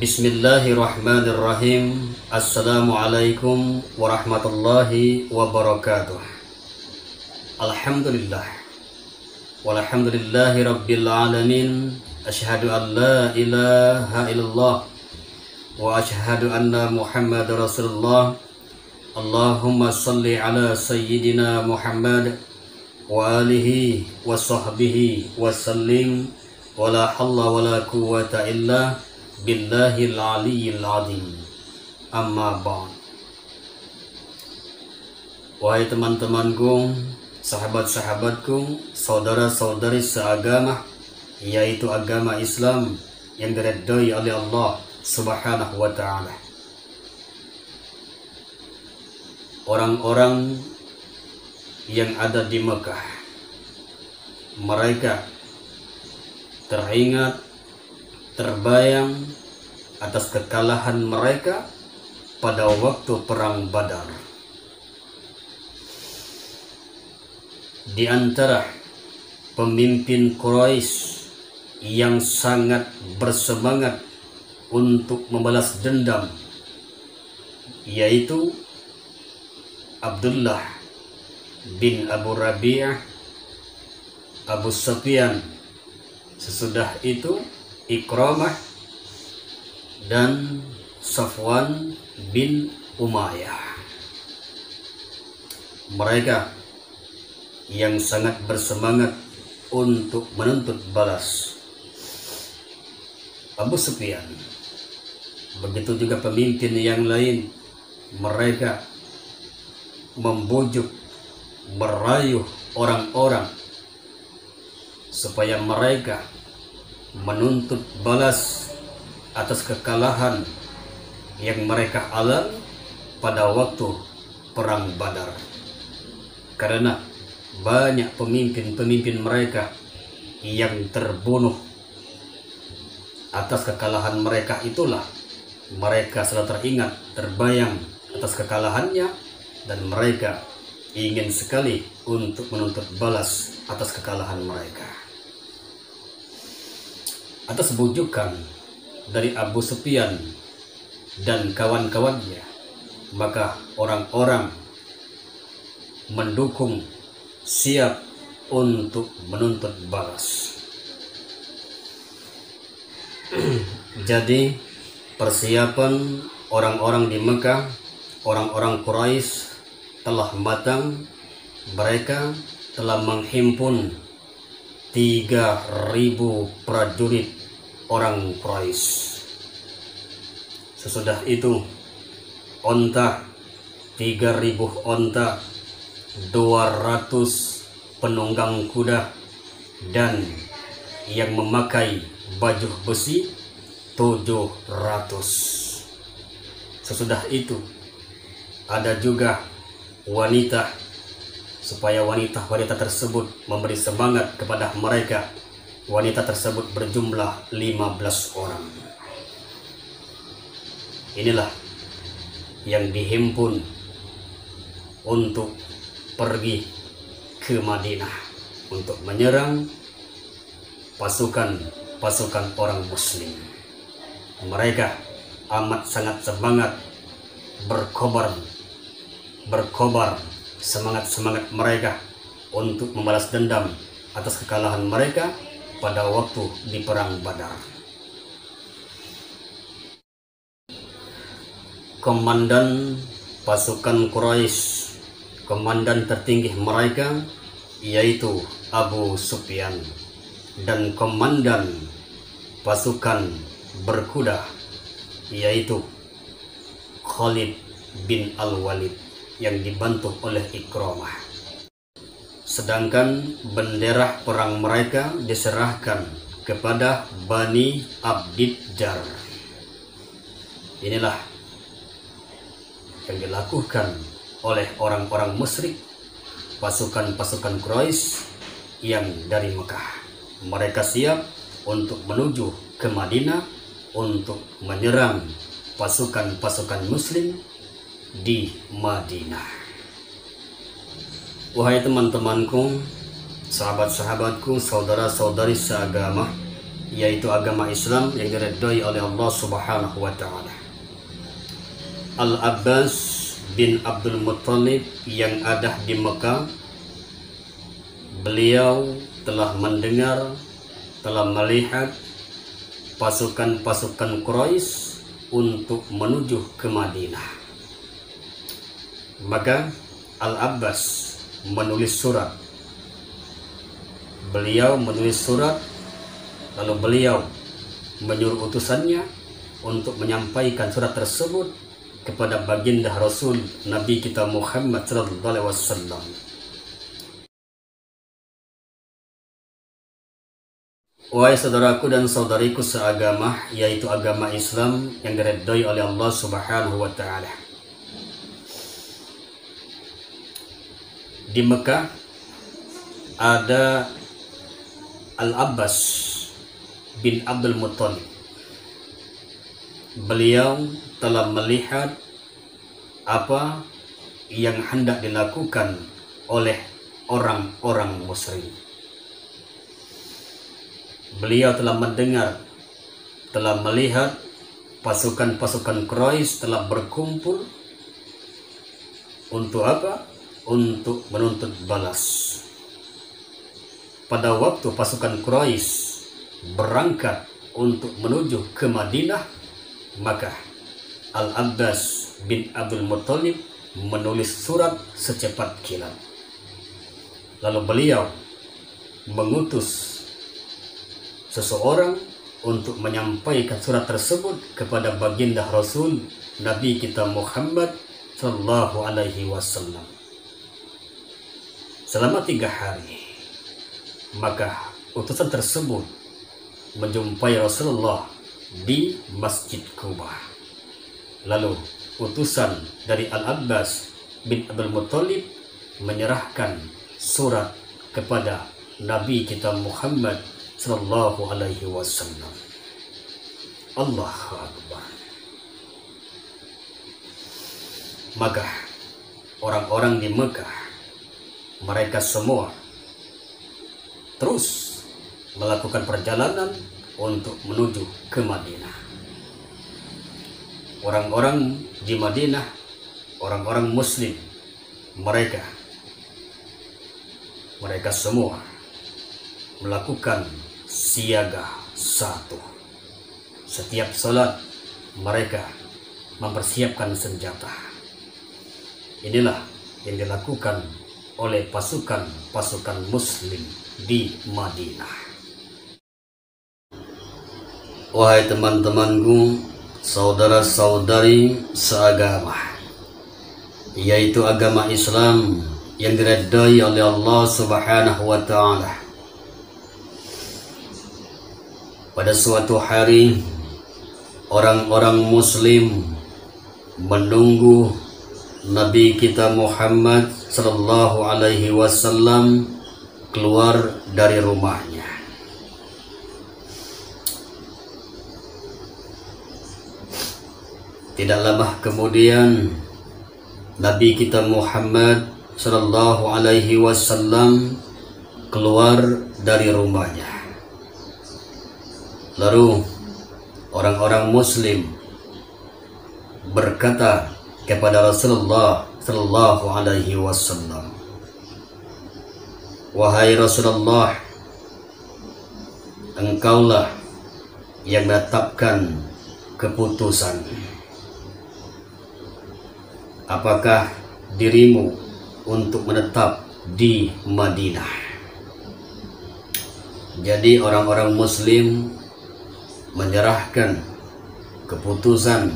Bismillahirrahmanirrahim. Assalamualaikum warahmatullahi wabarakatuh. Alhamdulillah walhamdulillahi rabbil alamin. Asyhadu an la ilaha illallah wa asyhadu anna Muhammadar Rasulullah. Allahumma salli ala sayyidina Muhammad wa alihi wa sahbihi wa sallim. Wa la hawla wa la quwwata illa billahil aliyyil azim. Amma ba'd. Wahai teman-temanku, sahabat-sahabatku, saudara-saudari seagama, yaitu agama Islam yang diridhai oleh Allah Subhanahu wa ta'ala. Orang-orang yang ada di Mekah, mereka teringat, terbayang atas kekalahan mereka pada waktu perang Badar. Di antara pemimpin Quraisy yang sangat bersemangat untuk membalas dendam, yaitu Abdullah bin Abu Rabi'ah, Abu Sufyan, sesudah itu Ikramah, dan Safwan bin Umayyah. Mereka yang sangat bersemangat untuk menuntut balas. Abu Sufyan, begitu juga pemimpin yang lain, mereka membujuk, merayu orang-orang supaya mereka menuntut balas atas kekalahan yang mereka alami pada waktu perang Badar. Karena banyak pemimpin-pemimpin mereka yang terbunuh. Atas kekalahan mereka itulah mereka selalu teringat, terbayang atas kekalahannya, dan mereka ingin sekali untuk menuntut balas atas kekalahan mereka. Atas bujukan dari Abu Sufyan dan kawan-kawannya, maka orang-orang mendukung, siap untuk menuntut balas. Jadi persiapan orang-orang di Mekah, orang-orang Quraisy telah matang. Mereka telah menghimpun 3.000 prajurit orang Quraisy. Sesudah itu onta, 3.000 onta, 200 penunggang kuda, dan yang memakai baju besi 700. Sesudah itu ada juga wanita, supaya wanita-wanita tersebut memberi semangat kepada mereka. Wanita tersebut berjumlah 15 orang. Inilah yang dihimpun untuk pergi ke Madinah untuk menyerang pasukan orang Muslim. Mereka amat sangat semangat, berkobar semangat mereka untuk membalas dendam atas kekalahan mereka pada waktu di perang Badar. Komandan pasukan Quraisy, komandan tertinggi mereka yaitu Abu Sufyan, dan komandan pasukan berkuda yaitu Khalid bin Al-Walid yang dibantu oleh Ikramah. Sedangkan bendera perang mereka diserahkan kepada Bani Abdiddar. Inilah yang dilakukan oleh orang-orang musyrik, pasukan-pasukan Quraisy yang dari Mekah. Mereka siap untuk menuju ke Madinah untuk menyerang pasukan-pasukan Muslim di Madinah. Wahai teman-temanku, sahabat-sahabatku, saudara-saudari seagama, yaitu agama Islam yang diridhai oleh Allah Subhanahu wa taala. Al-Abbas bin Abdul Muttalib yang ada di Mekah, beliau telah mendengar, telah melihat pasukan-pasukan Quraisy untuk menuju ke Madinah. Maka Al-Abbas menulis surat. Beliau menulis surat, lalu beliau menyuruh utusannya untuk menyampaikan surat tersebut kepada baginda Rasul Nabi kita Muhammad sallallahu alaihi wasallam. Wahai saudaraku dan saudariku seagama, yaitu agama Islam yang diridhai oleh Allah Subhanahu wa taala. Di Mekah ada Al-Abbas bin Abdul Muttalib. Beliau telah melihat apa yang hendak dilakukan oleh orang-orang musyrik. Beliau telah mendengar, telah melihat pasukan-pasukan Quraisy telah berkumpul untuk apa? Untuk menuntut balas. Pada waktu pasukan Quraisy berangkat untuk menuju ke Madinah, maka Al-Abbas bin Abdul Muttalib menulis surat secepat kilat. Lalu beliau mengutus seseorang untuk menyampaikan surat tersebut kepada baginda Rasul Nabi kita Muhammad sallallahu alaihi wasallam. Selama 3 hari, maka utusan tersebut menjumpai Rasulullah di Masjid Quba. Lalu utusan dari Al-Abbas bin Abdul Muttalib menyerahkan surat kepada Nabi kita Muhammad sallallahu alaihi wasallam. Allahu Akbar. Maka orang-orang di Mekah, mereka semua terus melakukan perjalanan untuk menuju ke Madinah. Orang-orang di Madinah, orang-orang Muslim, mereka semua melakukan siaga 1. Setiap salat mereka mempersiapkan senjata. Inilah yang dilakukan oleh pasukan-pasukan Muslim di Madinah. Wahai teman-temanku, saudara-saudari seagama, yaitu agama Islam yang diridhai oleh Allah Subhanahu wa taala. Pada suatu hari, orang-orang Muslim menunggu Nabi kita Muhammad sallallahu alaihi wasallam keluar dari rumahnya. Tidak lama kemudian, Nabi kita Muhammad sallallahu alaihi wasallam keluar dari rumahnya. Lalu orang-orang Muslim berkata kepada Rasulullah sallallahu alaihi wasallam, "Wahai Rasulullah, engkaulah yang menetapkan keputusan. Apakah dirimu untuk menetap di Madinah?" Jadi orang-orang Muslim menyerahkan keputusan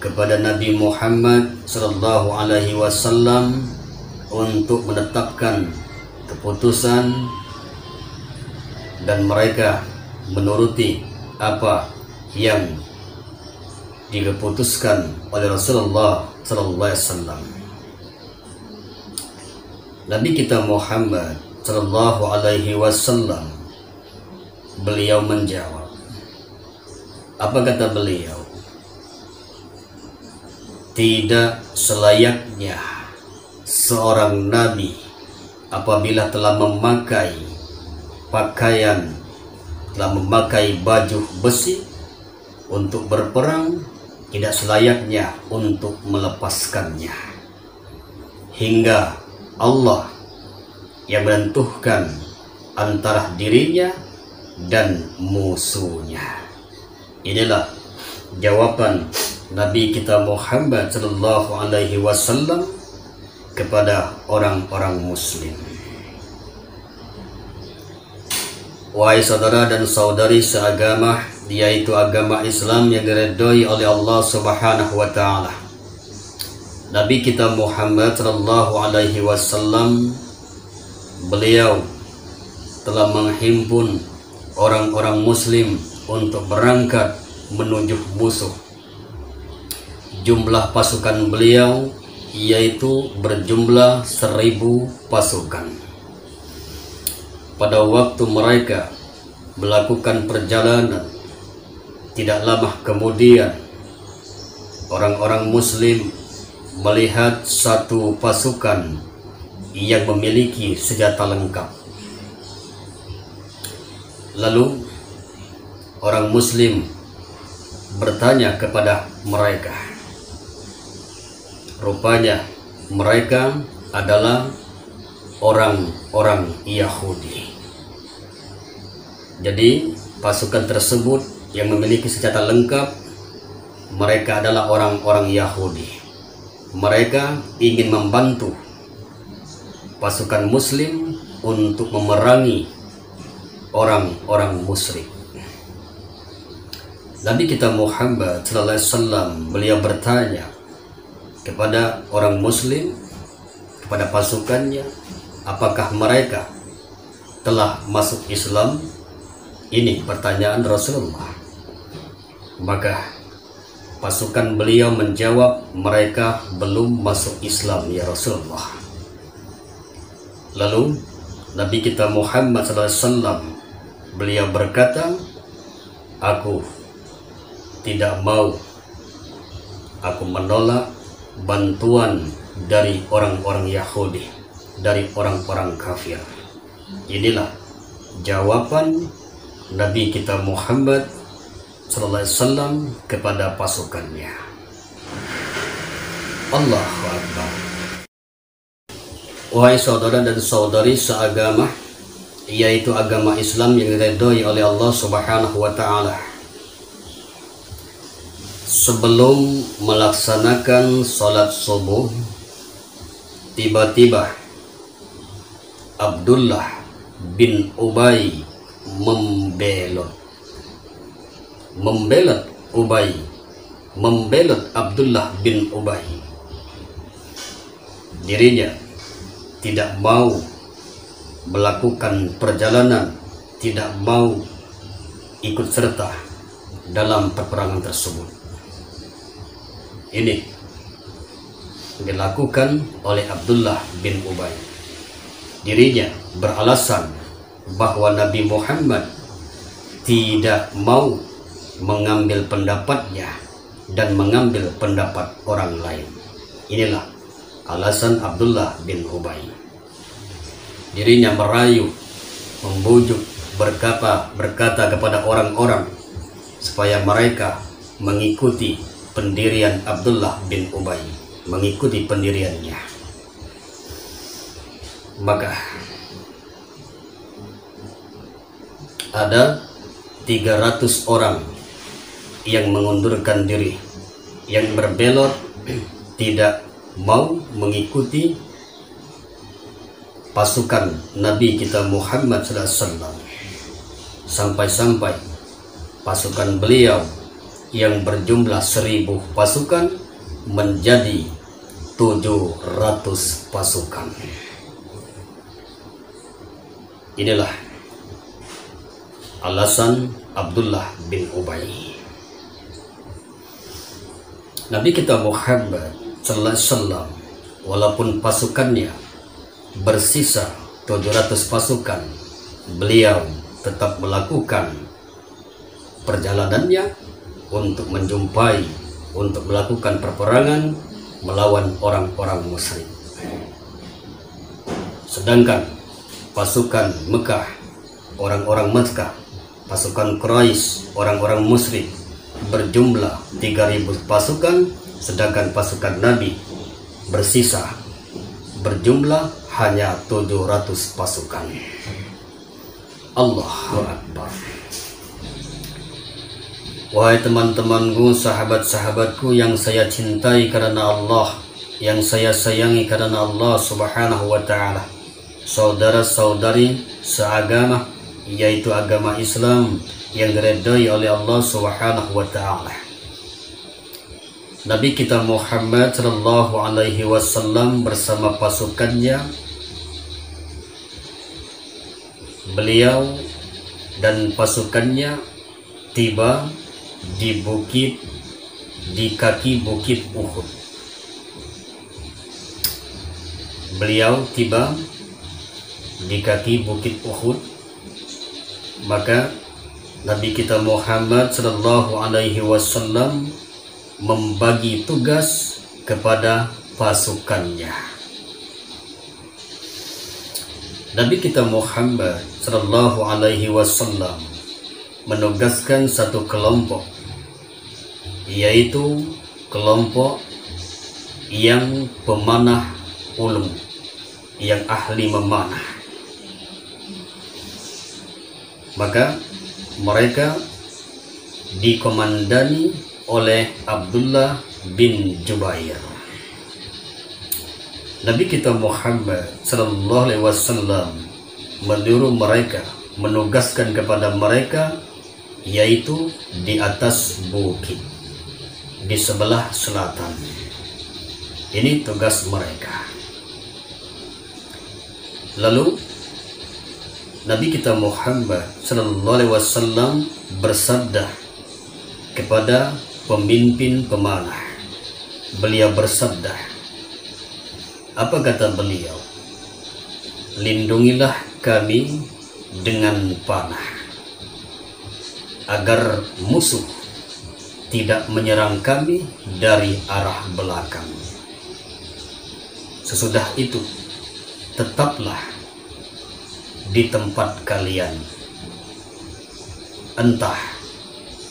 kepada Nabi Muhammad sallallahu alaihi wasallam untuk menetapkan keputusan, dan mereka menuruti apa yang diputuskan oleh Rasulullah sallallahu alaihi wasallam. Nabi kita Muhammad sallallahu alaihi wasallam, beliau menjawab. Apa kata beliau? Tidak selayaknya seorang nabi apabila telah memakai pakaian telah memakai baju besi untuk berperang, tidak selayaknya untuk melepaskannya, hingga Allah yang menentukan antara dirinya dan musuhnya. Inilah jawaban Nabi kita Muhammad sallallahu alaihi wasallam kepada orang-orang muslim. Wahai saudara dan saudari seagama, yaitu agama Islam yang diridhoi oleh Allah Subhanahu wa taala. Nabi kita Muhammad sallallahu alaihi wasallam, beliau telah menghimpun orang-orang muslim untuk berangkat menuju musuh. Jumlah pasukan beliau yaitu berjumlah 1000 pasukan. Pada waktu mereka melakukan perjalanan, tidak lama kemudian orang-orang muslim melihat satu pasukan yang memiliki senjata lengkap. Lalu orang muslim bertanya kepada mereka. Rupanya mereka adalah orang-orang Yahudi. Jadi pasukan tersebut yang memiliki senjata lengkap, mereka adalah orang-orang Yahudi. Mereka ingin membantu pasukan muslim untuk memerangi orang-orang musyrik. Nabi kita Muhammad sallallahu alaihi wasallam, beliau bertanya kepada orang muslim, kepada pasukannya, apakah mereka telah masuk Islam? Ini pertanyaan Rasulullah. Maka pasukan beliau menjawab, mereka belum masuk Islam ya Rasulullah. Lalu Nabi kita Muhammad SAW, beliau berkata, aku tidak mau, aku menolak bantuan dari orang-orang Yahudi, dari orang-orang kafir. Inilah jawaban Nabi kita Muhammad SAW kepada pasukannya. Allahu Akbar. Wahai saudara dan saudari seagama, yaitu agama Islam yang diridhoi oleh Allah Subhanahu wa taala. Sebelum melaksanakan salat subuh, tiba-tiba Abdullah bin Ubay membelot Abdullah bin Ubay. Dirinya tidak mau melakukan perjalanan, tidak mau ikut serta dalam peperangan tersebut. Ini dilakukan oleh Abdullah bin Ubay. Dirinya beralasan bahwa Nabi Muhammad tidak mau mengambil pendapatnya dan mengambil pendapat orang lain. Inilah alasan Abdullah bin Ubay. Dirinya merayu, membujuk, berkata kepada orang-orang supaya mereka mengikuti pendirian Abdullah bin Ubay, mengikuti pendiriannya. Maka ada 300 orang yang mengundurkan diri, yang berbelot, tidak mau mengikuti pasukan Nabi kita Muhammad SAW. Sampai-sampai pasukan beliau yang berjumlah 1000 pasukan menjadi 700 pasukan. Inilah alasan Abdullah bin Ubay. Nabi kita Muhammad sallallahu alaihi wasallam, walaupun pasukannya bersisa 700 pasukan, beliau tetap melakukan perjalanannya untuk menjumpai, untuk melakukan perperangan melawan orang-orang musyrik. Sedangkan pasukan Mekah, orang-orang Mekah pasukan Quraisy, orang-orang musyrik berjumlah 3.000 pasukan, sedangkan pasukan Nabi bersisa berjumlah hanya 700 pasukan. Allahu Akbar. Wahai teman-temanku, sahabat-sahabatku yang saya cintai karena Allah, yang saya sayangi karena Allah Subhanahu wa ta'ala, saudara-saudari seagama, yaitu agama Islam yang diridhai oleh Allah Subhanahu wa ta'ala. Nabi kita Muhammad sallallahu alaihi wasallam bersama pasukannya, beliau dan pasukannya tiba di kaki bukit Uhud. Beliau tiba di kaki bukit Uhud, maka Nabi kita Muhammad sallallahu alaihi wasallam membagi tugas kepada pasukannya. Nabi kita Muhammad sallallahu alaihi wasallam menugaskan satu kelompok, yaitu kelompok yang pemanah ulung, yang ahli memanah. Maka mereka dikomandani oleh Abdullah bin Jubair. Nabi kita Muhammad sallallahu alaihi wasallam menyuruh mereka, menugaskan kepada mereka, yaitu di atas bukit di sebelah selatan. Ini tugas mereka. Lalu Nabi kita Muhammad sallallahu alaihi wasallam bersabda kepada pemimpin pemanah. Beliau bersabda, apa kata beliau? Lindungilah kami dengan panah, agar musuh tidak menyerang kami dari arah belakang. Sesudah itu, tetaplah di tempat kalian, entah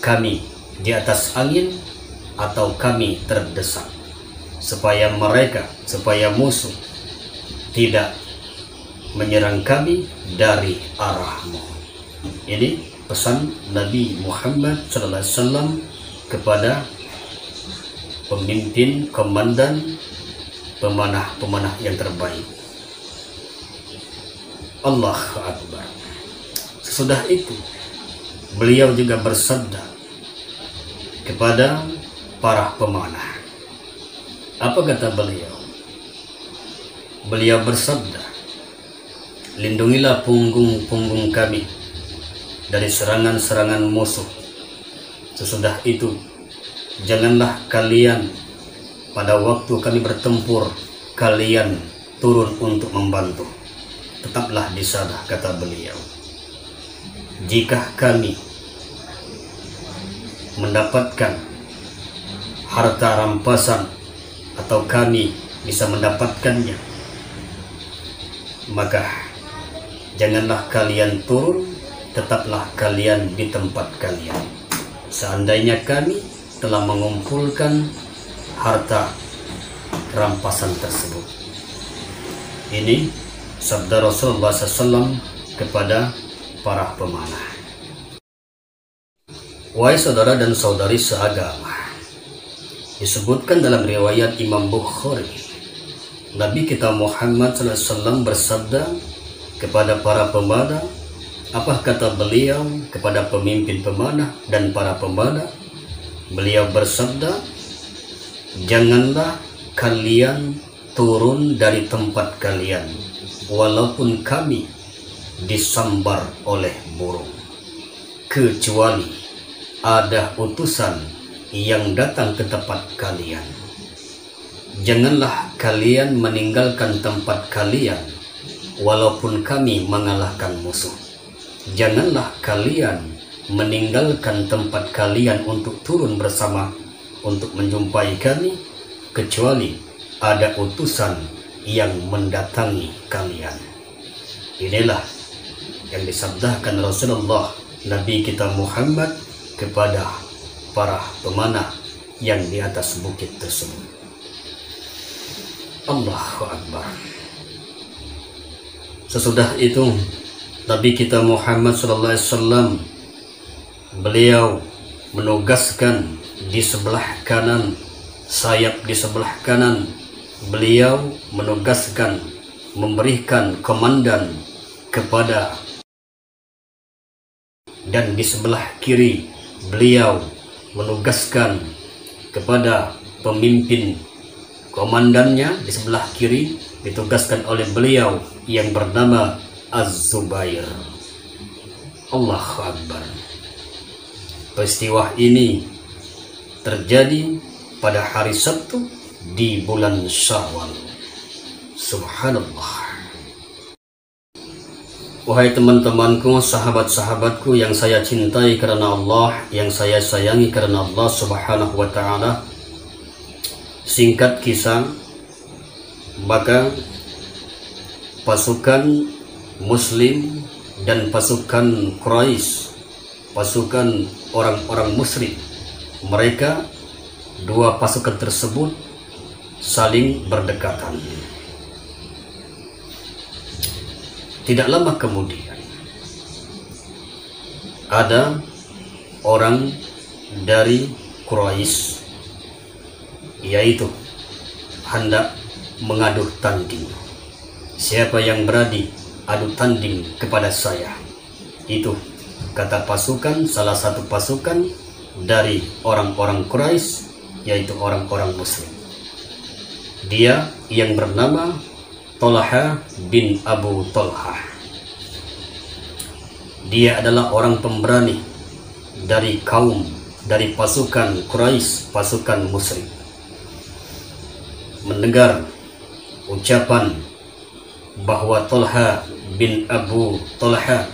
kami di atas angin atau kami terdesak, supaya musuh tidak menyerang kami dari arahmu. Ini pesan Nabi Muhammad sallallahu alaihi wasallam kepada pemimpin, komandan, pemanah yang terbaik. Allahu Akbar. Sesudah itu beliau juga bersabda kepada para pemanah. Apa kata beliau? Beliau bersabda, lindungilah punggung-punggung kami dari serangan-serangan musuh. Sesudah itu, janganlah kalian pada waktu kami bertempur, kalian turun untuk membantu. Tetaplah di sana, kata beliau. Jika kami mendapatkan harta rampasan atau kami bisa mendapatkannya, maka janganlah kalian turun, tetaplah kalian di tempat kalian. Seandainya kami telah mengumpulkan harta rampasan tersebut. Ini sabda Rasulullah SAW kepada para pemanah. Wahai saudara dan saudari seagama, disebutkan dalam riwayat Imam Bukhari, Nabi kita Muhammad SAW bersabda kepada para pemanah. Apa kata beliau kepada pemimpin pemanah dan para pemanah? Beliau bersabda, janganlah kalian turun dari tempat kalian walaupun kami disambar oleh burung, kecuali ada utusan yang datang ke tempat kalian. Janganlah kalian meninggalkan tempat kalian walaupun kami mengalahkan musuh. Janganlah kalian meninggalkan tempat kalian untuk turun bersama untuk menjumpai kami, kecuali ada utusan yang mendatangi kalian. Inilah yang disabdakan Rasulullah Nabi kita Muhammad kepada para pemanah yang di atas bukit tersebut. Allahu Akbar. Sesudah itu Nabi kita Muhammad SAW, beliau menugaskan di sebelah kanan, sayap di sebelah kanan, beliau menugaskan, memberikan komandan kepada, dan di sebelah kiri beliau menugaskan kepada pemimpin, komandannya di sebelah kiri ditugaskan oleh beliau yang bernama Az-Zubair. Allahu Akbar. Peristiwa ini terjadi pada hari Sabtu di bulan Syawal. Subhanallah. Wahai teman-temanku, sahabat-sahabatku yang saya cintai karena Allah, yang saya sayangi karena Allah Subhanahu wa ta'ala. Singkat kisah, maka pasukan Muslim dan pasukan Quraisy, pasukan orang-orang musyrik, mereka dua pasukan tersebut saling berdekatan. Tidak lama kemudian ada orang dari Quraisy, yaitu hendak mengadu tanding. Siapa yang berani adu tanding kepada saya? Itu kata pasukan, salah satu pasukan dari orang-orang Quraisy, yaitu orang-orang Muslim. Dia yang bernama Tolha bin Abu Tolha. Dia adalah orang pemberani dari pasukan Quraisy, pasukan musyrik. Mendengar ucapan bahwa Tolha bin Abu Tolha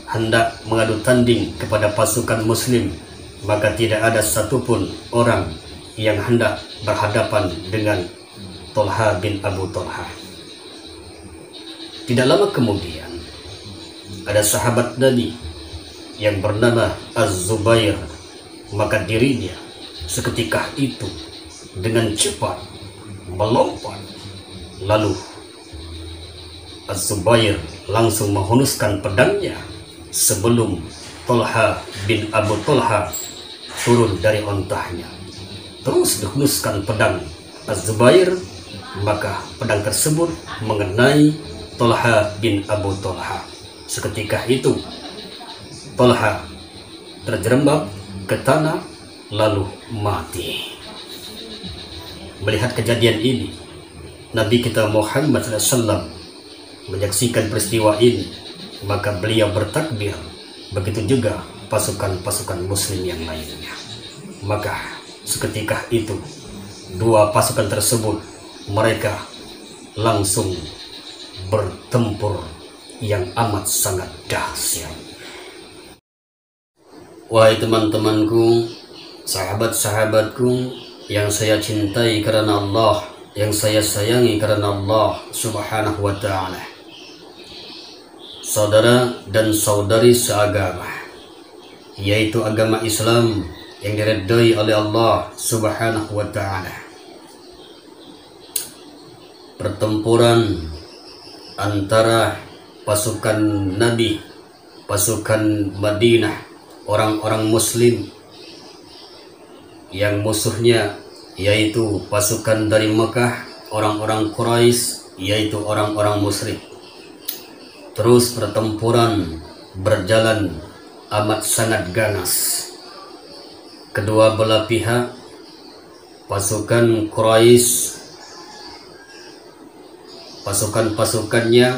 hendak mengadu tanding kepada pasukan Muslim, maka tidak ada satupun orang yang hendak berhadapan dengan Tolha bin Abu Tolha. Tidak lama kemudian ada sahabat Nabi yang bernama Az-Zubair, maka dirinya seketika itu dengan cepat melompat, lalu Az-Zubair langsung menghunuskan pedangnya sebelum Tolha bin Abu Tolha turun dari ontahnya. Terus dihunuskan pedang Az-Zubair, maka pedang tersebut mengenai Tolha bin Abu Tolha. Seketika itu Tolha terjerembab ke tanah lalu mati. Melihat kejadian ini, Nabi kita Muhammad SAW menyaksikan peristiwa ini, maka beliau bertakbir. Begitu juga pasukan-pasukan Muslim yang lainnya. Maka seketika itu dua pasukan tersebut mereka langsung bertempur yang amat sangat dahsyat. Wahai teman-temanku, sahabat-sahabatku yang saya cintai karena Allah, yang saya sayangi karena Allah Subhanahu wa ta'ala, saudara dan saudari seagama, yaitu agama Islam yang diridhai oleh Allah Subhanahu wa ta'ala. Pertempuran antara pasukan Nabi, pasukan Madinah, orang-orang Muslim yang musuhnya yaitu pasukan dari Mekah, orang-orang Quraisy, yaitu orang-orang musyrik. Terus pertempuran berjalan amat sangat ganas. Kedua belah pihak, pasukan Quraisy, pasukan-pasukannya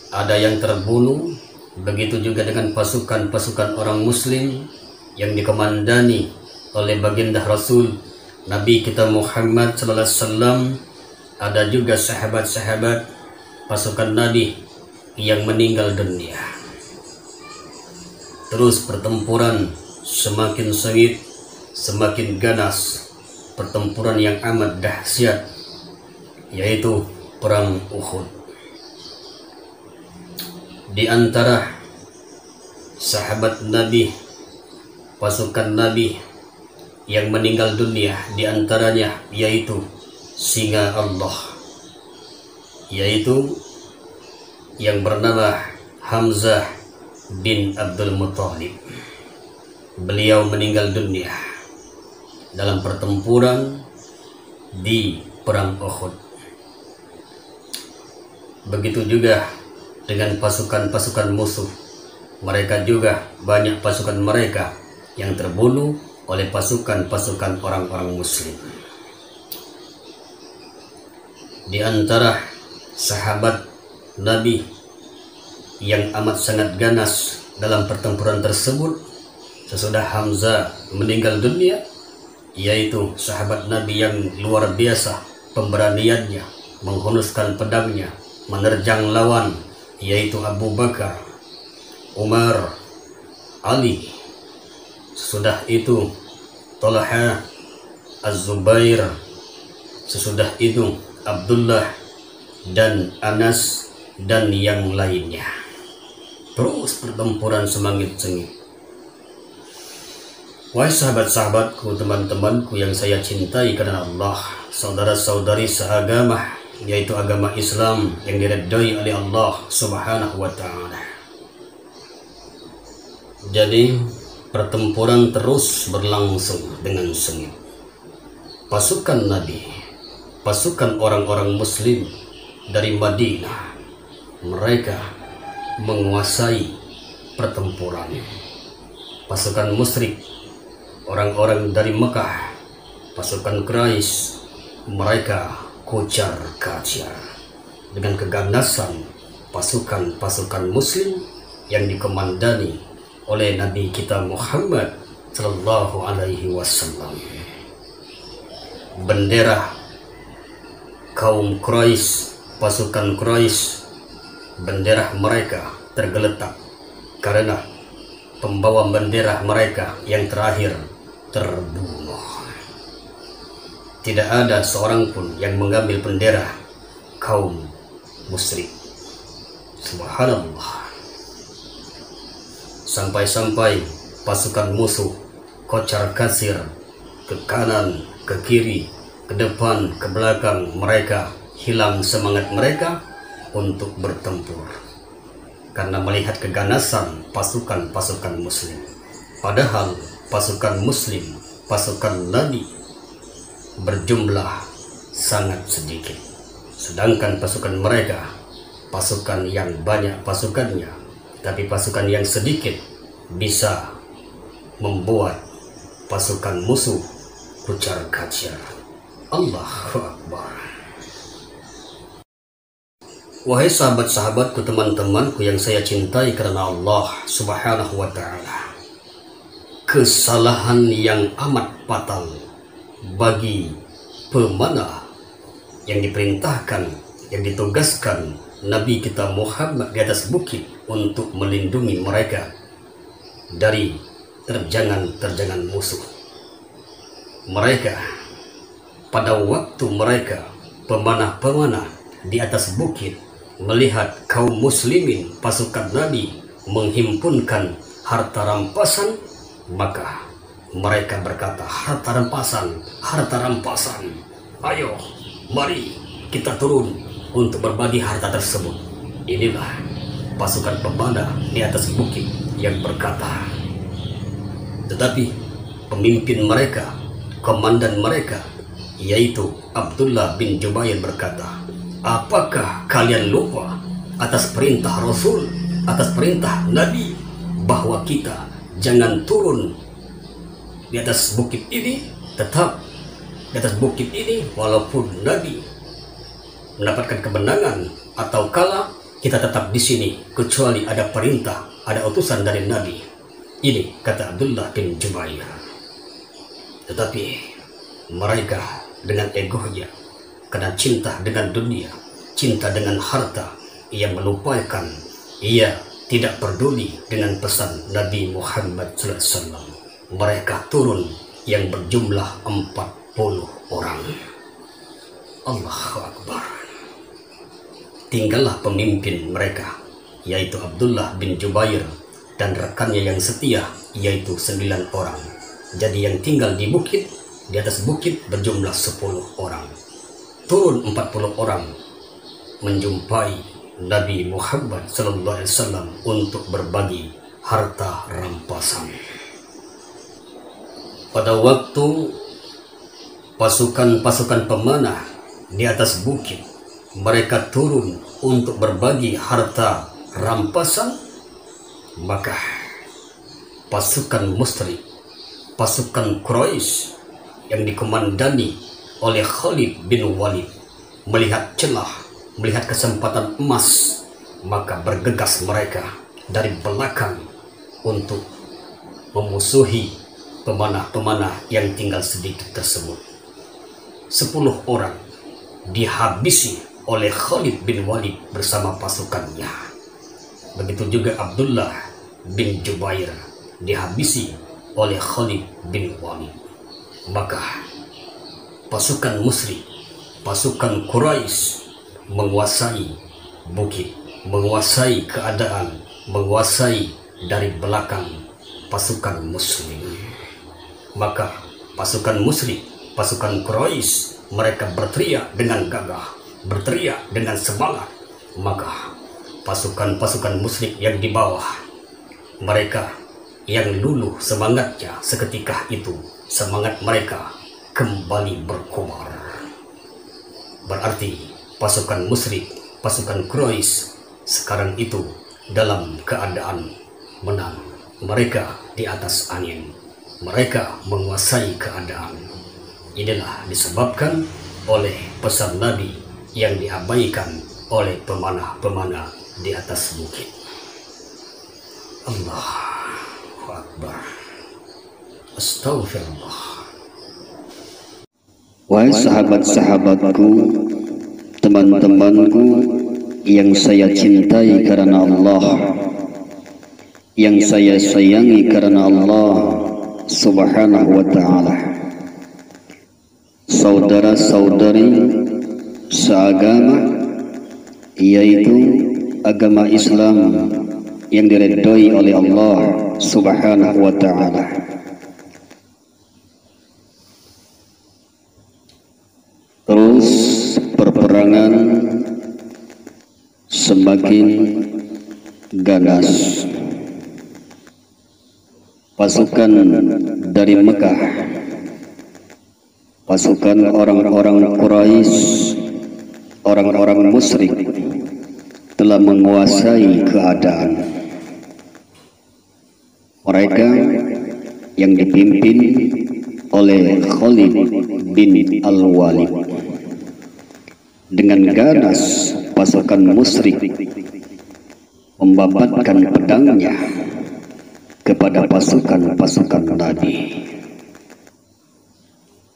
ada yang terbunuh, begitu juga dengan pasukan-pasukan orang Muslim yang dikomandani oleh baginda Rasul Nabi kita Muhammad SAW. Ada juga sahabat-sahabat pasukan Nabi yang meninggal dunia. Terus pertempuran semakin sengit, semakin ganas, pertempuran yang amat dahsyat, yaitu perang Uhud. Di antara sahabat Nabi, pasukan Nabi yang meninggal dunia, diantaranya yaitu singa Allah, yaitu yang bernama Hamzah bin Abdul Muthalib. Beliau meninggal dunia dalam pertempuran di perang Uhud. Begitu juga dengan pasukan-pasukan musuh. Mereka juga banyak pasukan mereka yang terbunuh oleh pasukan-pasukan orang-orang muslim. Di antara sahabat Nabi yang amat sangat ganas dalam pertempuran tersebut sesudah Hamzah meninggal dunia, yaitu sahabat Nabi yang luar biasa pemberaniannya, menghunuskan pedangnya, menerjang lawan, yaitu Abu Bakar, Umar, Ali. Sesudah itu Talha, Az-Zubair, sesudah itu Abdullah dan Anas dan yang lainnya. Terus pertempuran semangit-sengit. Wahai sahabat-sahabatku, teman-temanku yang saya cintai karena Allah, saudara-saudari seagama, yaitu agama Islam yang diridhai oleh Allah Subhanahu wa ta'ala. Jadi pertempuran terus berlangsung dengan sengit. Pasukan Nabi, pasukan orang-orang muslim dari Madinah, mereka menguasai pertempuran. Pasukan musyrik, orang-orang dari Mekah, pasukan Quraisy, mereka kocar kacir dengan keganasan pasukan-pasukan muslim yang dikomandani oleh Nabi kita Muhammad sallallahu alaihi wasallam. Bendera kaum Quraisy, pasukan Quraisy, bendera mereka tergeletak karena pembawa bendera mereka yang terakhir terbunuh. Tidak ada seorang pun yang mengambil bendera kaum musyrik. Subhanallah. Sampai-sampai pasukan musuh kocar kacir ke kanan, ke kiri, ke depan, ke belakang. Mereka hilang semangat mereka untuk bertempur karena melihat keganasan pasukan-pasukan muslim. Padahal pasukan muslim, pasukan Nabi berjumlah sangat sedikit, sedangkan pasukan mereka pasukan yang banyak pasukannya, tapi pasukan yang sedikit bisa membuat pasukan musuh kocar kacir. Allahu Akbar. Wahai sahabat-sahabatku, teman-temanku yang saya cintai karena Allah Subhanahu wa ta'ala, kesalahan yang amat fatal bagi pemanah yang diperintahkan, yang ditugaskan Nabi kita Muhammad di atas bukit untuk melindungi mereka dari terjangan-terjangan musuh. Mereka pada waktu mereka pemanah-pemanah di atas bukit melihat kaum muslimin pasukan Nabi menghimpunkan harta rampasan, maka mereka berkata, harta rampasan, ayo mari kita turun untuk berbagi harta tersebut. Inilah pasukan pemanah di atas bukit yang berkata. Tetapi pemimpin mereka, komandan mereka, yaitu Abdullah bin Jubair berkata, apakah kalian lupa atas perintah Rasul, atas perintah Nabi, bahwa kita jangan turun di atas bukit ini, tetap di atas bukit ini walaupun Nabi mendapatkan kemenangan atau kalah, kita tetap di sini kecuali ada perintah, ada utusan dari Nabi. Ini kata Abdullah bin Jubair. Tetapi mereka dengan egonya, karena cinta dengan dunia, cinta dengan harta, ia melupakan, ia tidak peduli dengan pesan Nabi Muhammad SAW. Mereka turun yang berjumlah 40 orang. Allahu Akbar. Tinggallah pemimpin mereka, yaitu Abdullah bin Jubair, dan rekannya yang setia, yaitu 9 orang. Jadi yang tinggal di bukit, di atas bukit berjumlah 10 orang. Turun 40 orang menjumpai Nabi Muhammad SAW untuk berbagi harta rampasan. Pada waktu pasukan-pasukan pemanah di atas bukit, mereka turun untuk berbagi harta rampasan, maka pasukan musyrik, pasukan Quraisy yang dikomandani oleh Khalid bin Walid melihat celah, melihat kesempatan emas, maka bergegas mereka dari belakang untuk memusuhi pemanah-pemanah yang tinggal sedikit tersebut. 10 orang dihabisi oleh Khalid bin Walid bersama pasukannya. Begitu juga Abdullah bin Jubair dihabisi oleh Khalid bin Walid. Maka pasukan musyrik, pasukan Quraisy menguasai bukit, menguasai keadaan, menguasai dari belakang pasukan muslim. Maka pasukan musyrik, pasukan Quraisy, mereka berteriak dengan gagah, berteriak dengan semangat. Maka pasukan-pasukan musyrik yang di bawah, mereka yang luluh semangatnya seketika itu, semangat mereka kembali berkobar. Berarti pasukan musyrik, pasukan Quraisy sekarang itu dalam keadaan menang. Mereka di atas angin, mereka menguasai keadaan. Inilah disebabkan oleh pesan Nabi yang diabaikan oleh pemanah-pemanah di atas bukit. Allahu Akbar. Astaghfirullah. Wahai sahabat-sahabatku, teman-temanku yang saya cintai karena Allah, yang saya sayangi karena Allah Subhanahu wa ta'ala, saudara-saudari seagama, yaitu agama Islam yang diridhoi oleh Allah Subhanahu wa ta'ala. Terus perperangan semakin ganas. Pasukan dari Mekah, pasukan orang-orang Quraisy, orang-orang musyrik telah menguasai keadaan. Mereka yang dipimpin oleh Khalid bin Al-Walid. Dengan ganas pasukan musyrik membabatkan pedangnya kepada pasukan-pasukan Nabi,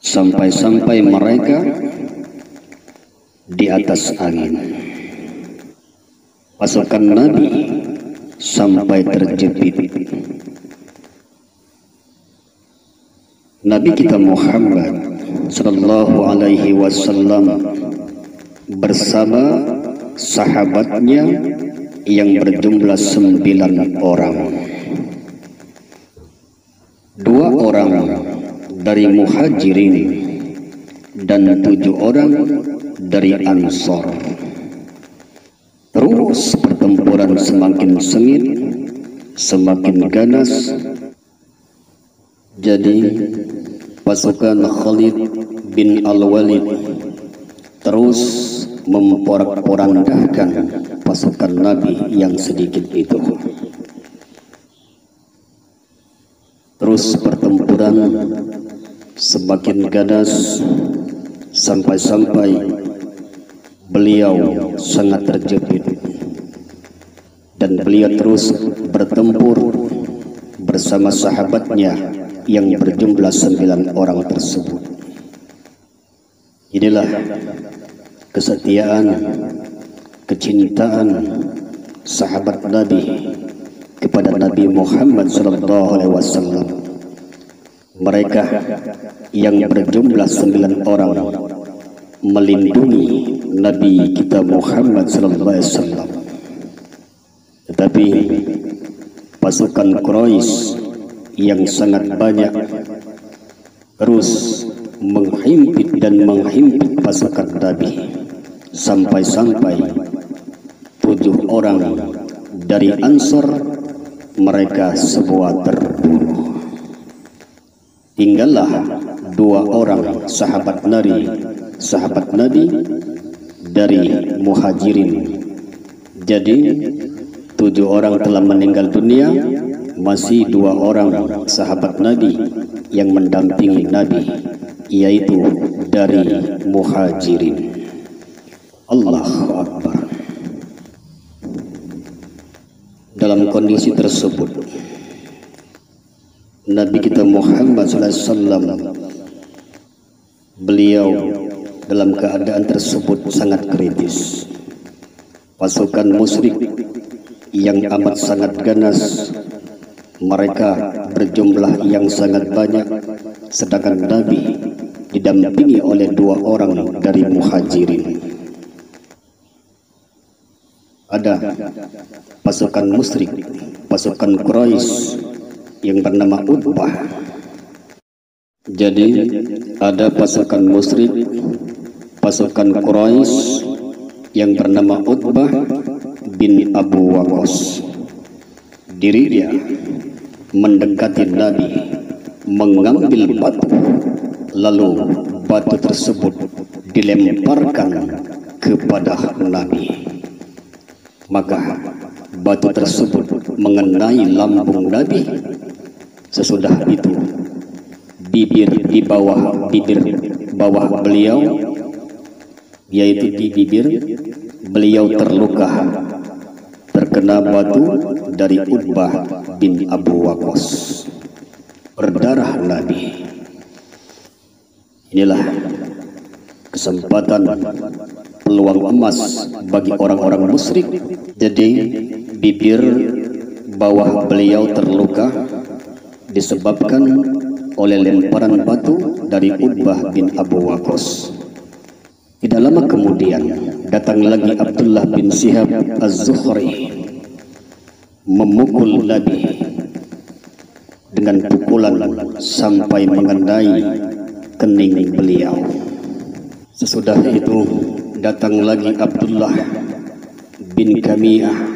sampai-sampai mereka di atas angin. Pasukan Nabi sampai terjepit. Nabi kita Muhammad sallallahu alaihi wasallam bersama sahabatnya yang berjumlah 9 orang. 2 orang dari Muhajirin dan 7 orang dari Ansor. Terus pertempuran semakin sengit, semakin ganas. Jadi pasukan Khalid bin Al-Walid terus memporak-porandahkan pasukan Nabi yang sedikit itu. Terus pertempuran semakin ganas sampai-sampai beliau sangat terjepit, dan beliau terus bertempur bersama sahabatnya yang berjumlah 9 orang tersebut. Inilah kesetiaan, kecintaan sahabat Nabi kepada Nabi Muhammad SAW. Mereka yang berjumlah 9 orang melindungi Nabi kita Muhammad SAW. Tetapi pasukan Quraisy yang sangat banyak terus menghimpit dan menghimpit pasukan Nabi, sampai-sampai 7 orang dari Ansor mereka semua terbunuh. Tinggallah 2 orang sahabat Nabi dari Muhajirin. Jadi 7 orang telah meninggal dunia, masih 2 orang sahabat Nabi yang mendampingi Nabi, yaitu dari Muhajirin. Allahu Akbar. Dalam kondisi tersebut, Nabi kita Muhammad SAW, beliau dalam keadaan tersebut sangat kritis. Pasukan musyrik yang amat sangat ganas, mereka berjumlah yang sangat banyak, sedangkan Nabi didampingi oleh 2 orang dari Muhajirin. Ada pasukan musyrik, pasukan Quraisy yang bernama Utbah. Jadi ada pasukan musyrik, pasukan Quraisy yang bernama Utbah bin Abu Waqqas. Dirinya mendekati Nabi, mengambil batu, lalu batu tersebut dilemparkan kepada Nabi. Maka batu tersebut mengenai lambung Nabi. Sesudah itu bibir bawah beliau, yaitu di bibir beliau terluka, terkena batu dari Utbah bin Abu Waqqas. Berdarah Nabi. Inilah kesempatan, peluang emas bagi orang-orang musyrik. Jadi bibir bawah beliau terluka disebabkan oleh lemparan batu dari Utbah bin Abu Waqqas. Tidak lama kemudian datang lagi Abdullah bin Syihab Az-Zuhri, memukul Nabi dengan pukulan sampai mengenai kening beliau. Sesudah itu datang lagi Abdullah bin Kamiyah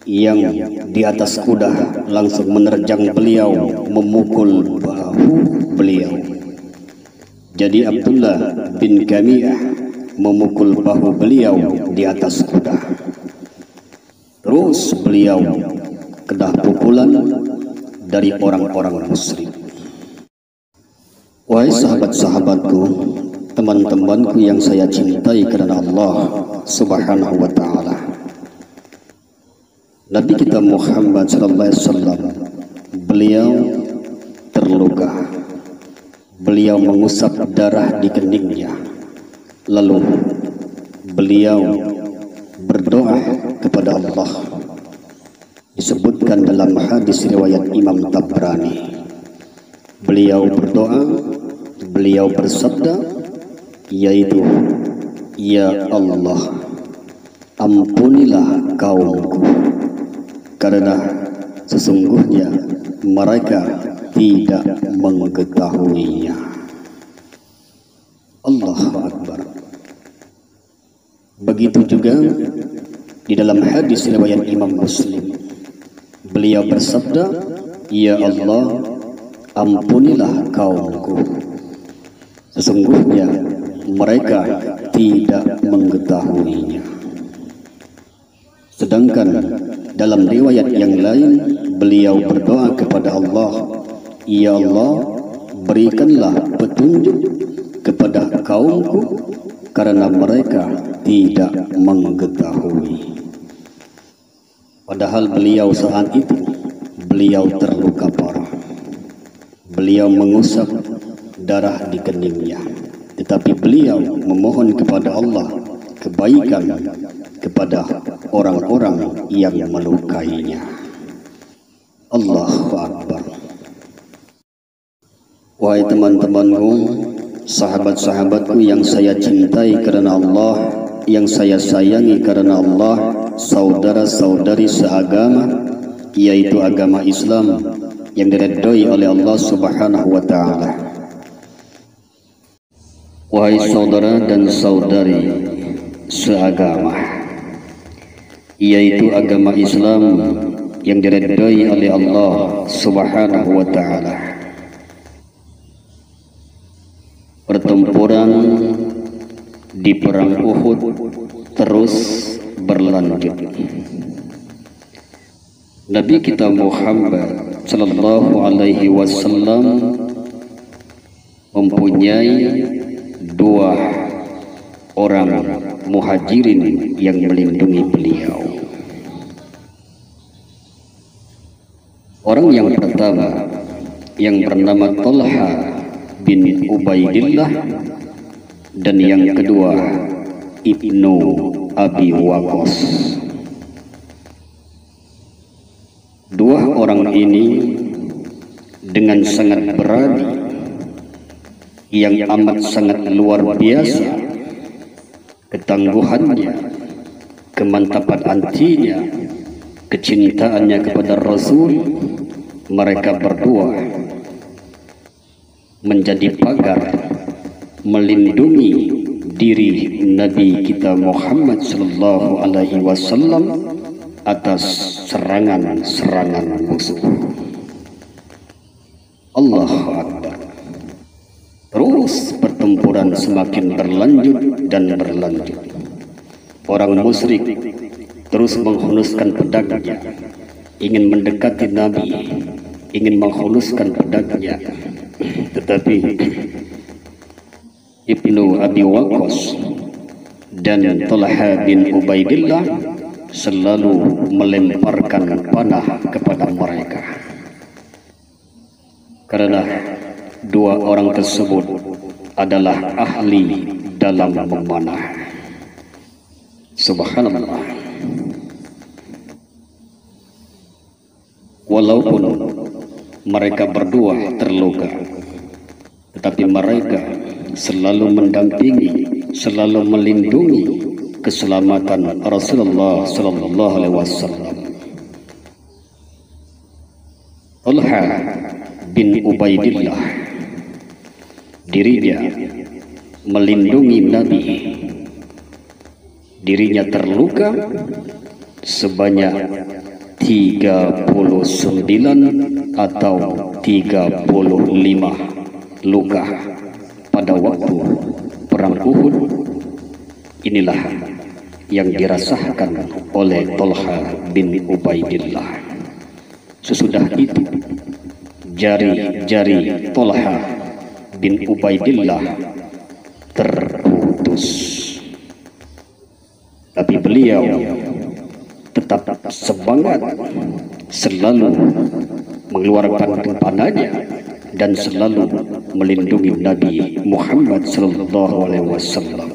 yang di atas kuda langsung menerjang beliau, memukul bahu beliau. Jadi Abdullah bin Kamiyah memukul bahu beliau di atas kuda. Terus beliau kena pukulan dari orang-orang musyrik. Wahai sahabat-sahabatku, teman-temanku yang saya cintai karena Allah Subhanahu wa taala, Nabi kita Muhammad SAW, beliau terluka. Beliau mengusap darah di keningnya. Lalu beliau berdoa kepada Allah. Disebutkan dalam hadis riwayat Imam Tabrani. Beliau berdoa, beliau bersabda, yaitu, Ya Allah, ampunilah kaumku, karena sesungguhnya mereka tidak mengetahuinya. Allahu Akbar. Begitu juga di dalam hadis riwayat Imam Muslim, beliau bersabda, Ya Allah, ampunilah kaumku, sesungguhnya mereka tidak mengetahuinya. Sedangkan dalam riwayat yang lain beliau berdoa kepada Allah, Ya Allah, berikanlah petunjuk kepada kaumku karena mereka tidak mengetahui. Padahal beliau saat itu beliau terluka parah. Beliau mengusap darah di keningnya, tetapi beliau memohon kepada Allah kebaikan kepada orang-orang yang melukainya. Allahu Akbar. Wahai teman-temanku, sahabat-sahabatku yang saya cintai karena Allah, yang saya sayangi karena Allah, saudara-saudari seagama, yaitu agama Islam yang diridhoi oleh Allah Subhanahu wa taala. Wahai saudara dan saudari seagama, yaitu agama Islam yang diridhoi oleh Allah Subhanahu wa taala. Pertempuran di perang Uhud terus berlanjut. Nabi kita Muhammad sallallahu alaihi wasallam mempunyai dua orang muhajirin yang melindungi beliau. Orang yang pertama yang bernama Talha bin Ubaidillah, dan yang kedua Ibnu Abi Waqqas. Dua orang ini dengan sangat berani, yang amat sangat luar biasa ketangguhannya, kemantapan hatinya, kecintaannya kepada Rasul. Mereka berdua menjadi pagar melindungi diri Nabi kita Muhammad sallallahu alaihi wasallam atas serangan-serangan musuh. Allahu Akbar. Terus pertempuran semakin berlanjut dan berlanjut. Orang musyrik terus menghunuskan pedangnya, ingin mendekati Nabi, ingin menghunuskan pedangnya. Tetapi Ibnu Abi Waqqas dan Talha bin Ubaidillah selalu melemparkan panah kepada mereka, karena dua orang tersebut adalah ahli dalam memanah. Subhanallah. Walaupun mereka berdua terluka, tetapi mereka selalu mendampingi, selalu melindungi keselamatan Rasulullah sallallahu alaihi wasallam. Talha bin Ubaidillah, dirinya melindungi Nabi. Dirinya terluka sebanyak 39 atau 35 luka pada waktu perang Uhud. Inilah yang dirasakan oleh Talha bin Ubaidillah. Sesudah itu jari-jari Talha bin Ubaidillah terputus, tapi beliau tetap semangat, selalu mengeluarkan panahnya dan selalu melindungi Nabi Muhammad sallallahu alaihi wasallam.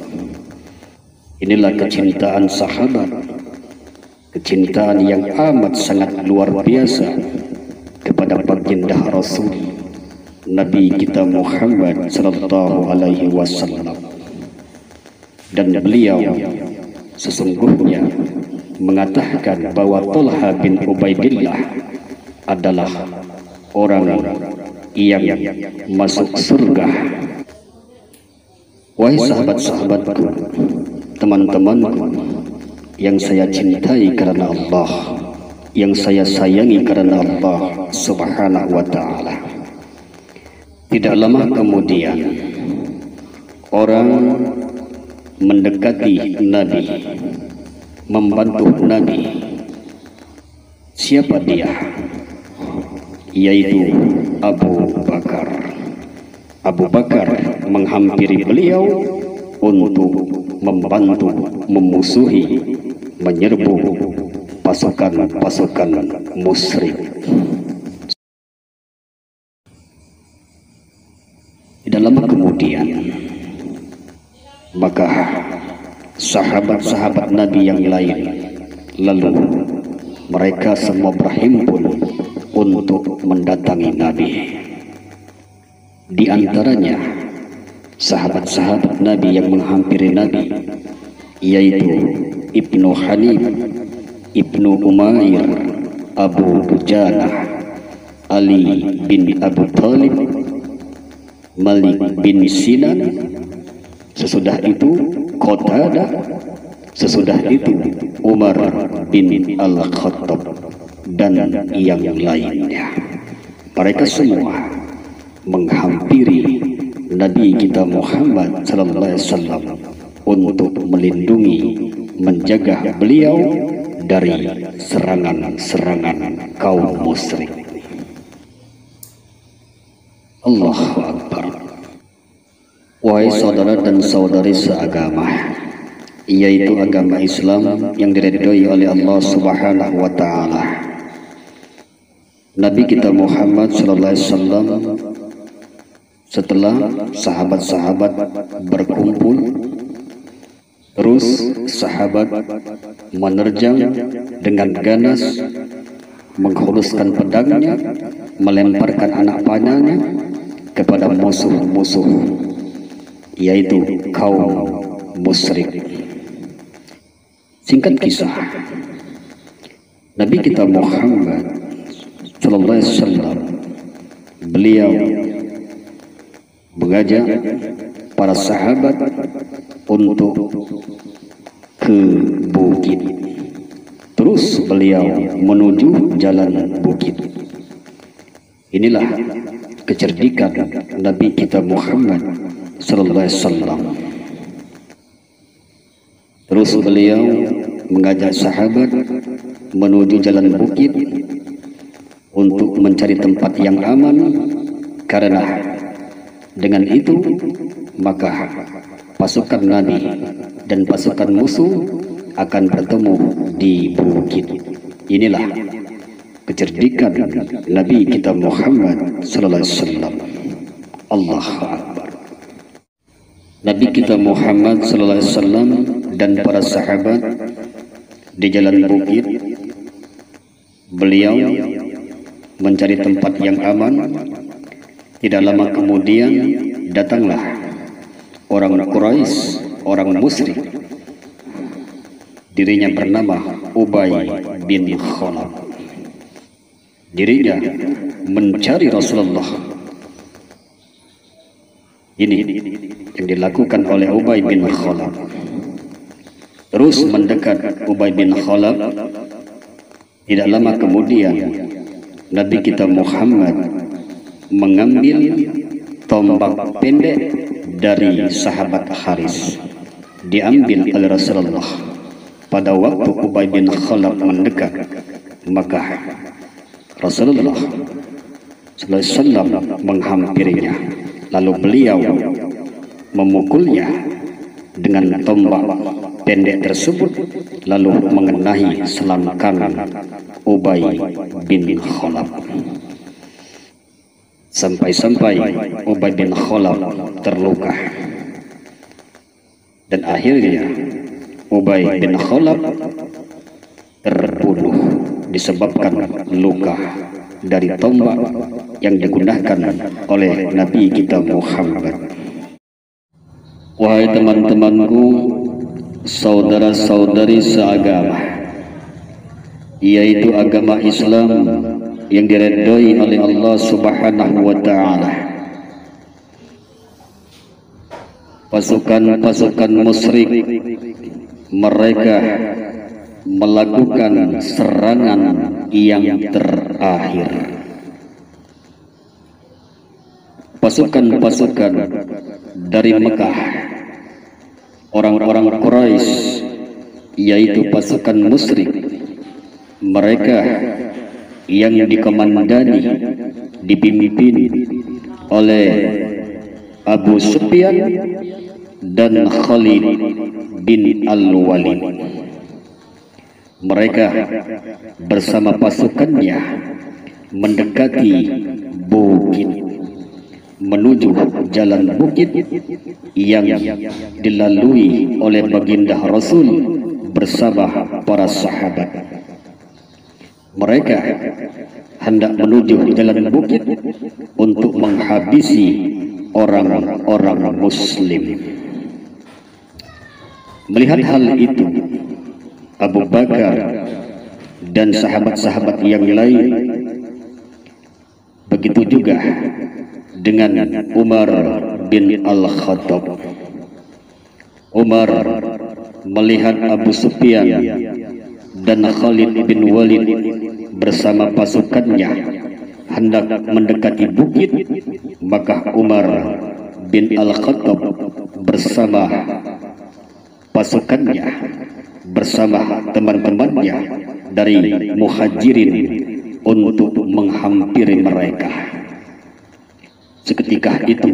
Inilah kecintaan sahabat, kecintaan yang amat sangat luar biasa kepada baginda Rasul Nabi kita Muhammad sallallahu alaihi wasallam. Dan beliau sesungguhnya mengatakan bahwa Talha bin Ubaidillah adalah orang yang masuk surga. Wahai sahabat-sahabatku, teman-temanku yang saya cintai karena Allah, yang saya sayangi karena Allah Subhanahu wa ta'ala. Tidak lama kemudian orang mendekati Nabi, membantu Nabi. Siapa dia? Yaitu Abu Bakar. Abu Bakar menghampiri beliau untuk membantu memusuhi, menyerbu pasukan-pasukan musyrik. Tidak lama kemudian, maka sahabat-sahabat Nabi yang lain lalu mereka semua berhimpun untuk mendatangi Nabi. Di antaranya sahabat-sahabat Nabi yang menghampiri Nabi, yaitu Ibnu Hanif, Ibnu Umair, Abu Dujanah, Ali bin Abu Thalib, Malik bin Sinan, sesudah itu Qatadah, sesudah itu Umar bin Al-Khattab, dan yang lainnya. Mereka semua menghampiri Nabi kita Muhammad sallallahu alaihi wasallam untuk melindungi, menjaga beliau dari serangan-serangan kaum musyrik. Allahu Akbar. Wahai saudara dan saudari seagama, yaitu agama Islam yang diridhoi oleh Allah Subhanahu wa taala. Nabi kita Muhammad sallallahu alaihi wasallam setelah sahabat-sahabat berkumpul, terus sahabat menerjang dengan ganas, menghuluskan pedangnya, melemparkan anak panahnya kepada musuh-musuh, yaitu kaum musyrik. Singkat kisah, Nabi kita Muhammad sallallahu alaihi wasallam, beliau mengajak para sahabat untuk ke bukit. Terus beliau menuju jalan bukit. Inilah kecerdikan Nabi kita Muhammad sallallahu alaihi wasallam. Terus beliau mengajak sahabat menuju jalan bukit untuk mencari tempat yang aman, karena dengan itu maka pasukan Nabi dan pasukan musuh akan bertemu di bukit. Inilah kecerdikan Nabi kita Muhammad sallallahu alaihi wasallam. Allahu Akbar. Nabi kita Muhammad sallallahu alaihi wasallam dan para sahabat di jalan bukit, beliau mencari tempat yang aman. Tidak lama kemudian datanglah orang Quraisy, orang musyrik. Dirinya bernama Ubay bin Khalaf. Dirinya mencari Rasulullah. Ini yang dilakukan oleh Ubay bin Khalaf. Terus mendekat Ubay bin Khalaf. Tidak lama kemudian Nabi kita Muhammad mengambil tombak pendek dari sahabat Haris, diambil oleh Rasulullah. Pada waktu Ubay bin Khalaf mendekat, maka Rasulullah sallallahu alaihi wasallam menghampirinya, lalu beliau memukulnya dengan tombak pendek tersebut, lalu mengenai selang kanan Ubay bin Khalaf. Sampai-sampai Ubay bin Khalaf terluka, dan akhirnya Ubay bin Khalaf terbunuh disebabkan luka dari tombak yang digunakan oleh Nabi kita Muhammad. Wahai teman-temanku, saudara-saudari seagama, yaitu agama Islam yang diridhoi oleh Allah Subhanahu wa taala. Pasukan-pasukan musyrik mereka melakukan serangan yang terakhir. Pasukan-pasukan dari Mekah, orang-orang Quraisy, yaitu pasukan musyrik, mereka yang dikomandani, dipimpin oleh Abu Sufyan dan Khalid bin Al-Walid. Mereka bersama pasukannya mendekati bukit, menuju jalan bukit yang dilalui oleh baginda Rasul bersama para sahabat. Mereka hendak menuju jalan bukit untuk menghabisi orang-orang Muslim. Melihat hal itu, Abu Bakar dan sahabat-sahabat yang lain. Begitu juga dengan Umar bin Al-Khattab. Umar melihat Abu Sufyan dan Khalid bin Walid bersama pasukannya hendak mendekati bukit, maka Umar bin Al-Khattab bersama pasukannya, bersama teman-temannya dari Muhajirin untuk menghampiri mereka. Seketika itu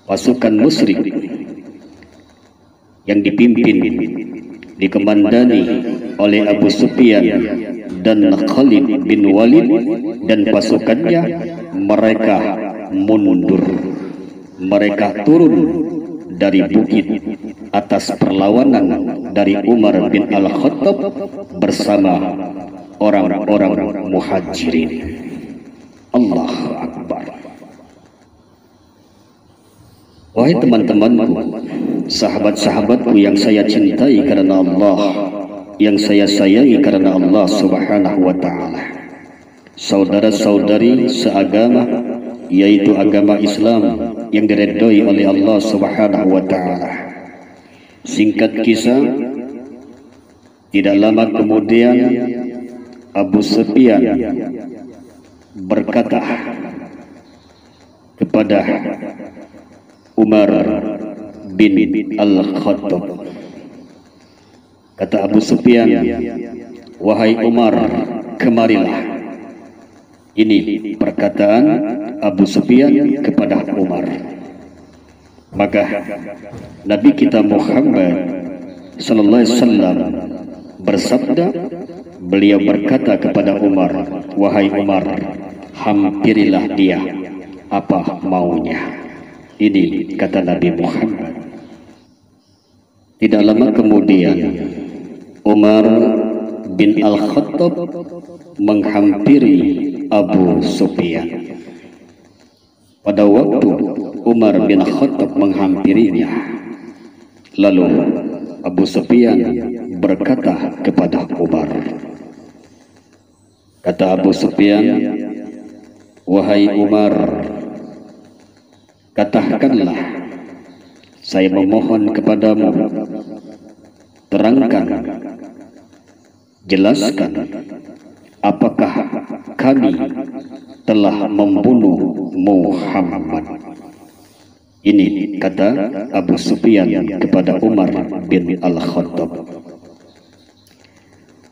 pasukan musyrik yang dipimpin, dikomandani oleh Abu Sufyan dan Khalid bin Walid dan pasukannya, mereka mundur, mereka turun dari bukit atas perlawanan dari Umar bin Al-Khattab bersama orang-orang Muhajirin. Allahu Akbar. Wahai teman-temanku, sahabat-sahabatku yang saya cintai karena Allah, yang saya sayangi karena Allah Subhanahu wa ta'ala, saudara-saudari seagama, yaitu agama Islam yang diridhoi oleh Allah Subhanahu wa ta'ala. Singkat kisah, tidak lama kemudian Abu Sufyan berkata kepada Umar bin Al-Khattab, kata Abu Sufyan, wahai Umar, kemarilah. Ini perkataan Abu Sufyan kepada Umar. Maka Nabi kita Muhammad sallallahu alaihi wasallam bersabda, beliau berkata kepada Umar, wahai Umar, hampirilah dia, apa maunya. Ini kata Nabi Muhammad. Tidak lama kemudian Umar bin Al-Khattab menghampiri Abu Sufyan. Pada waktu Umar bin Khattab menghampirinya, lalu Abu Sufyan berkata kepada Umar, kata Abu Sufyan, wahai Umar, katakanlah, saya memohon kepadamu, terangkan, jelaskan, apakah kami telah membunuh Muhammad. Ini kata Abu Sufyan kepada Umar bin Al-Khattab.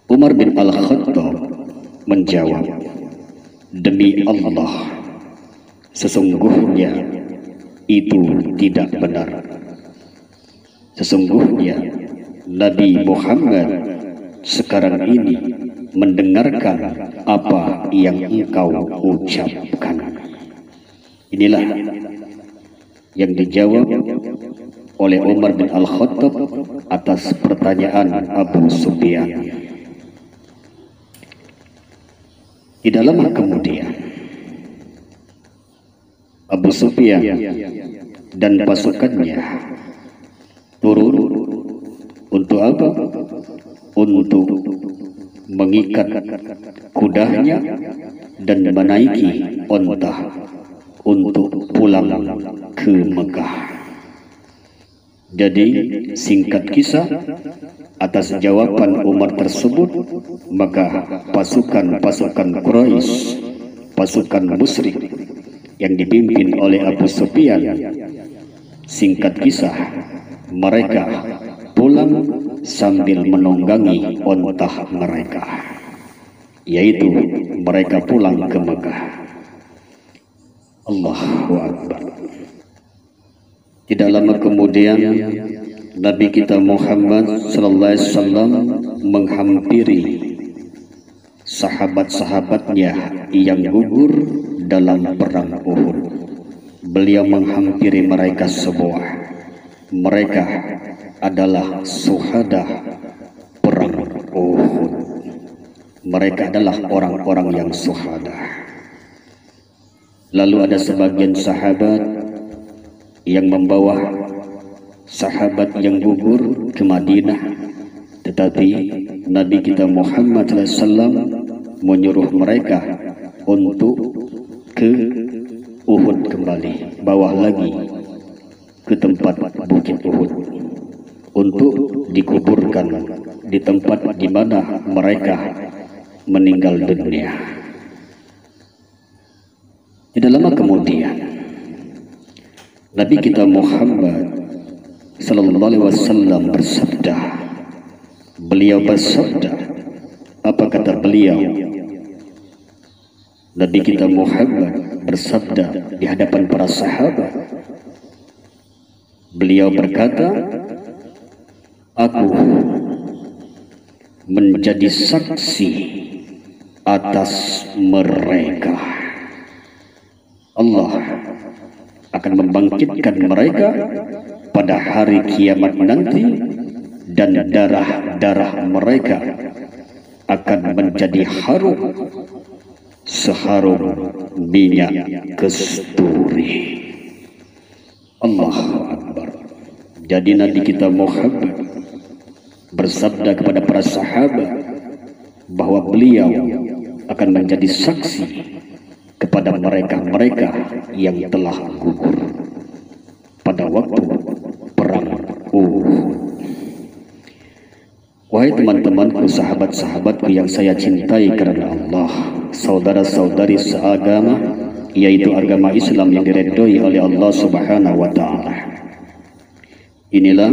Umar bin Al-Khattab menjawab, demi Allah, sesungguhnya itu tidak benar. Sesungguhnya Nabi Muhammad sekarang ini mendengarkan apa yang engkau ucapkan. Inilah yang dijawab oleh Umar bin Al-Khattab atas pertanyaan Abu Sufyan. Tidak lama kemudian Abu Sufyan dan pasukannya turun untuk apa? Untuk mengikat kudanya dan menaiki onta untuk pulang ke Mekah. Jadi singkat kisah, atas jawaban Umar tersebut, maka pasukan-pasukan Quraisy, pasukan musyrik yang dipimpin oleh Abu Sufyan, singkat kisah, mereka pulang sambil menunggangi onta mereka, yaitu mereka pulang ke Mekah. Allahu Akbar. Tidak lama kemudian Nabi kita Muhammad sallallahu alaihi wasallam menghampiri sahabat-sahabatnya yang gugur dalam perang Uhud. Beliau menghampiri mereka semua. Mereka adalah syuhada perang Uhud. Mereka adalah orang-orang yang syuhada. Lalu ada sebagian sahabat yang membawa sahabat yang gugur ke Madinah, tetapi Nabi kita Muhammad SAW menyuruh mereka untuk ke Uhud kembali, bawah lagi ke tempat bukit Uhud, untuk dikuburkan di tempat di mana mereka meninggal dunia. Tidak lama kemudian Nabi kita Muhammad sallallahu alaihi wasallam bersabda. Beliau bersabda, apa kata beliau? Nabi kita Muhammad bersabda di hadapan para sahabat. Beliau berkata, aku menjadi saksi atas mereka. Allah akan membangkitkan mereka pada hari kiamat nanti, dan darah-darah mereka akan menjadi harum seharum minyak kasturi. Allahu Akbar. Jadi Nabi kita Muhammad bersabda kepada para sahabat bahwa beliau akan menjadi saksi kepada mereka-mereka yang telah gugur pada waktu perang Uhud. Wahai teman-temanku, sahabat-sahabatku yang saya cintai karena Allah, saudara-saudari seagama, yaitu agama Islam yang diridhoi oleh Allah Subhanahu wa Ta'ala. Inilah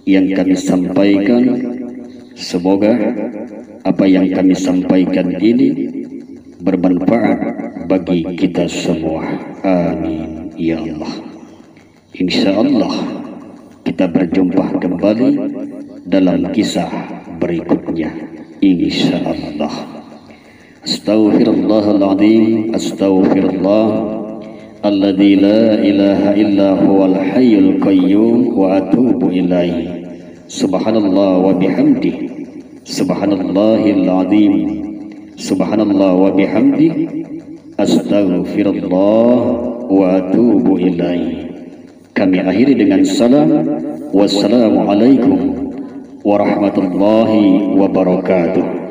yang kami sampaikan. Semoga apa yang kami sampaikan ini bermanfaat bagi kita semua. Amin ya Allah. Insya Allah kita berjumpa kembali dalam kisah berikutnya, insya Allah. Astaghfirullahaladzim, astaghfirullah alladzi la ilaha illa huwal hayyul qayyum wa atubu ilaih. Subhanallah wa bihamdih, subhanallahil azim, subhanallah wa bihamdih, astaghfirullah wa atubu ilaih. Kami akhiri dengan salam. Wassalamualaikum warahmatullahi wabarakatuh.